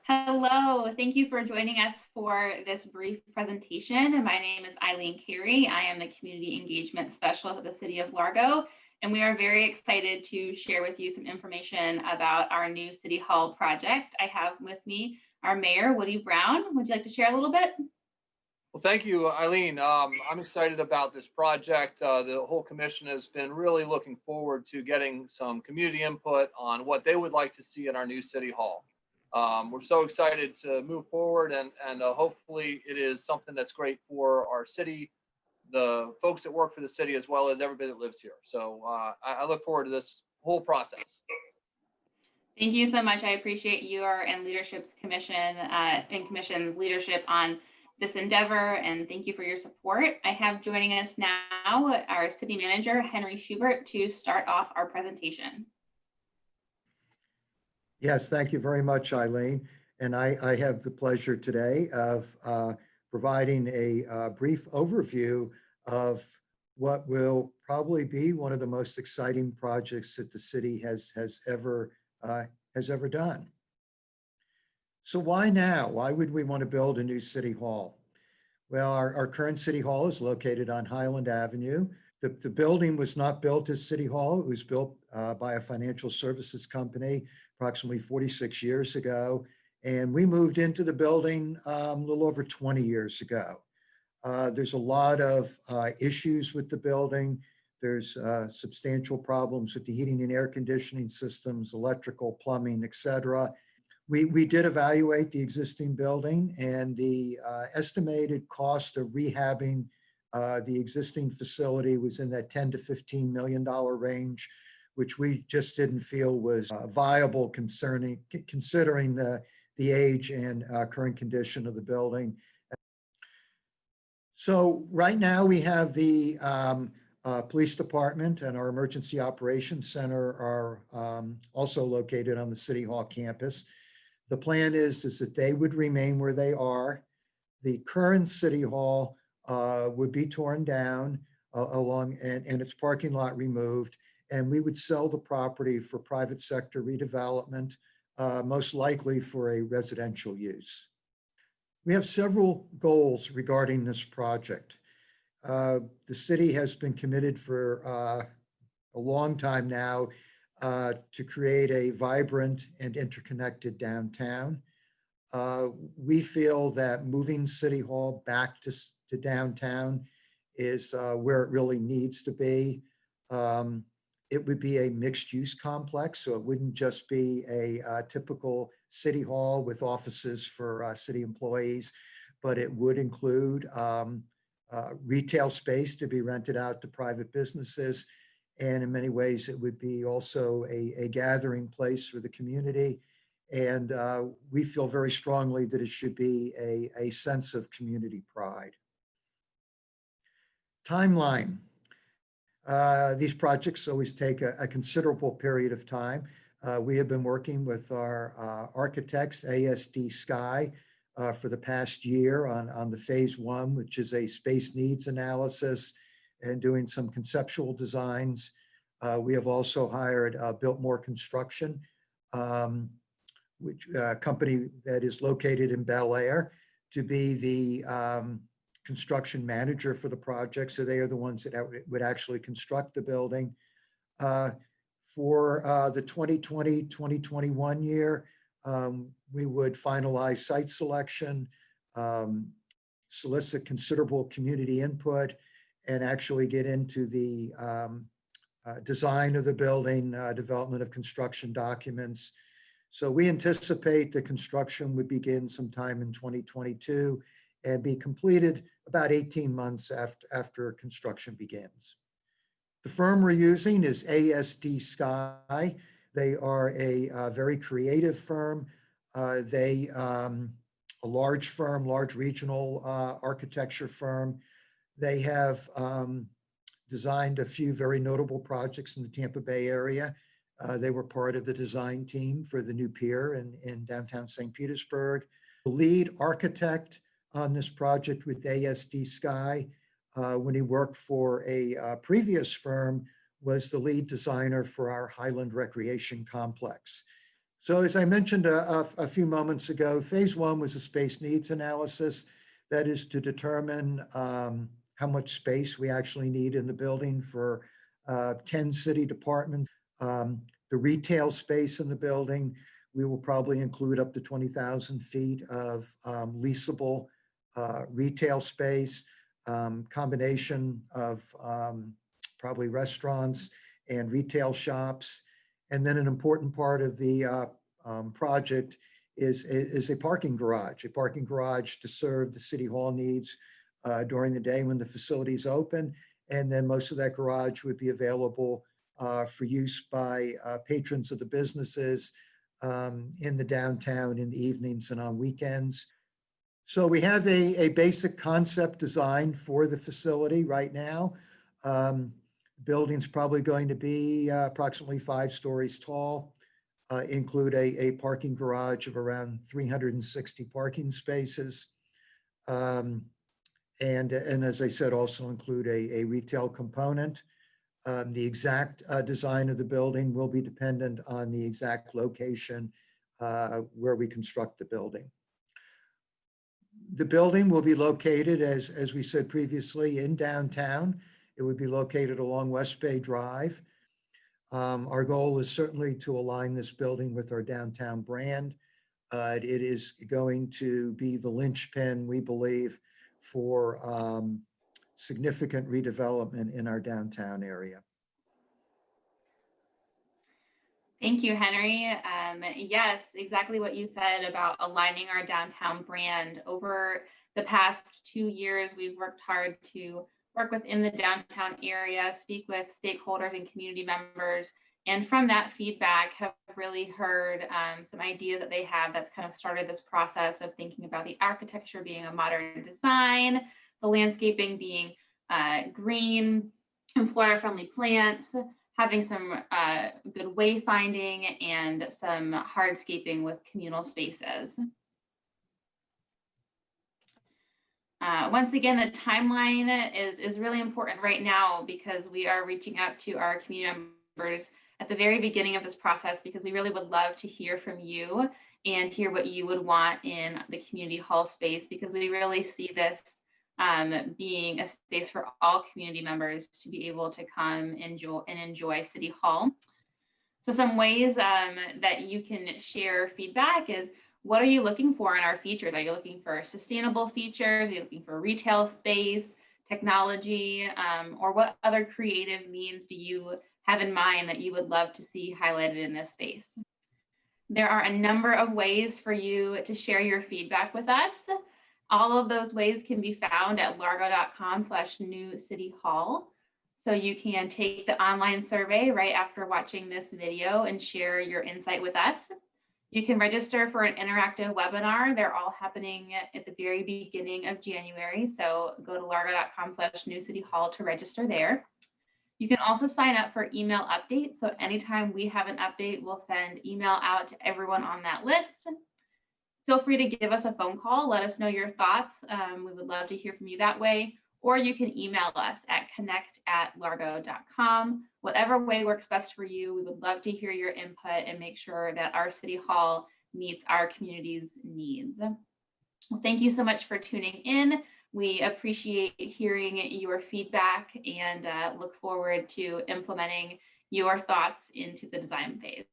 Hello, thank you for joining us for this brief presentation. My name is Eileen Carey. I am the Community Engagement Specialist at the City of Largo, and we are very excited to share with you some information about our new City Hall project. I have with me our Mayor, Woody Brown. Would you like to share a little bit? Well, thank you, Eileen. I'm excited about this project. The whole commission has been really looking forward to getting some community input on what they would like to see in our new City Hall. We're so excited to move forward and hopefully it is something that's great for our city, the folks that work for the city, as well as everybody that lives here. So I look forward to this whole process. Thank you so much. I appreciate your and Leadership's Commission and Commission's leadership on this endeavor, and thank you for your support. I have joining us now our City Manager, Henry Schubert, to start off our presentation. Yes, thank you very much, Eileen. And I have the pleasure today of providing a brief overview of what will probably be one of the most exciting projects that the city has ever done. So why now? Why would we want to build a new City Hall? Well, our current City Hall is located on Highland Avenue. The building was not built as City Hall. It was built by a financial services company approximately 46 years ago. And we moved into the building a little over 20 years ago. There's a lot of issues with the building. There's substantial problems with the heating and air conditioning systems, electrical, plumbing, et cetera. We did evaluate the existing building, and the estimated cost of rehabbing the existing facility was in that $10 to $15 million range, which we just didn't feel was viable considering the age and current condition of the building. So right now we have the police department and our emergency operations center are also located on the City Hall campus. The plan is that they would remain where they are. The current City Hall would be torn down and its parking lot removed, and we would sell the property for private sector redevelopment, most likely for a residential use. We have several goals regarding this project. The city has been committed for a long time now to create a vibrant and interconnected downtown. We feel that moving City Hall back to downtown is where it really needs to be. It would be a mixed use complex, so it wouldn't just be a typical City Hall with offices for city employees, but it would include retail space to be rented out to private businesses. And in many ways, it would be also a gathering place for the community. And we feel very strongly that it should be a sense of community pride. Timeline. These projects always take a considerable period of time. We have been working with our architects, ASD Sky, for the past year on the phase one, which is a space needs analysis and doing some conceptual designs. We have also hired Biltmore Construction, which company that is located in Bel Air, to be the construction manager for the project. So they are the ones that would actually construct the building. For the 2020-2021 year, we would finalize site selection, solicit considerable community input, and actually get into the design of the building, development of construction documents. So we anticipate the construction would begin sometime in 2022 and be completed about 18 months after construction begins. The firm we're using is ASD Sky. They are a very creative firm. A large firm, large regional architecture firm. They have designed a few very notable projects in the Tampa Bay area. They were part of the design team for the new pier in downtown St. Petersburg. The lead architect on this project with ASD Sky, when he worked for a previous firm, was the lead designer for our Highland Recreation Complex. So as I mentioned a few moments ago, phase one was a space needs analysis. That is to determine how much space we actually need in the building for 10 city departments. The retail space in the building, we will probably include up to 20,000 feet of leasable retail space, combination of probably restaurants and retail shops. And then an important part of the project is a parking garage to serve the city hall needs during the day when the facility is open. And then most of that garage would be available for use by patrons of the businesses in the downtown in the evenings and on weekends. So we have a basic concept design for the facility right now. Building's probably going to be approximately 5 stories tall, include a parking garage of around 360 parking spaces. And as I said, also include a retail component. The exact design of the building will be dependent on the exact location where we construct the building. The building will be located, as we said previously, in downtown. It would be located along West Bay Drive. Our goal is certainly to align this building with our downtown brand. It is going to be the linchpin, we believe, for significant redevelopment in our downtown area. Thank you, Henry. Yes, exactly what you said about aligning our downtown brand. Over the past 2 years, we've worked hard to work within the downtown area, speak with stakeholders and community members, and from that feedback have really heard some ideas that they have that's kind of started this process of thinking about the architecture being a modern design, the landscaping being green and Florida-friendly plants, having some good wayfinding and some hardscaping with communal spaces. Once again, the timeline is really important right now because we are reaching out to our community members at the very beginning of this process because we really would love to hear from you and hear what you would want in the community hall space because we really see this being a space for all community members to be able to come enjoy City Hall. So some ways that you can share feedback is, what are you looking for in our features? Are you looking for sustainable features? Are you looking for retail space, technology, or what other creative means do you have in mind that you would love to see highlighted in this space? There are a number of ways for you to share your feedback with us. All of those ways can be found at largo.com/newcityhall. So you can take the online survey right after watching this video and share your insight with us. You can register for an interactive webinar. They're all happening at the very beginning of January. So go to largo.com/newcityhall to register there. You can also sign up for email updates. So anytime we have an update, we'll send email out to everyone on that list. Feel free to give us a phone call. Let us know your thoughts. We would love to hear from you that way. Or you can email us at connect@largo.com. Whatever way works best for you, we would love to hear your input and make sure that our City Hall meets our community's needs. Well, thank you so much for tuning in. We appreciate hearing your feedback and look forward to implementing your thoughts into the design phase.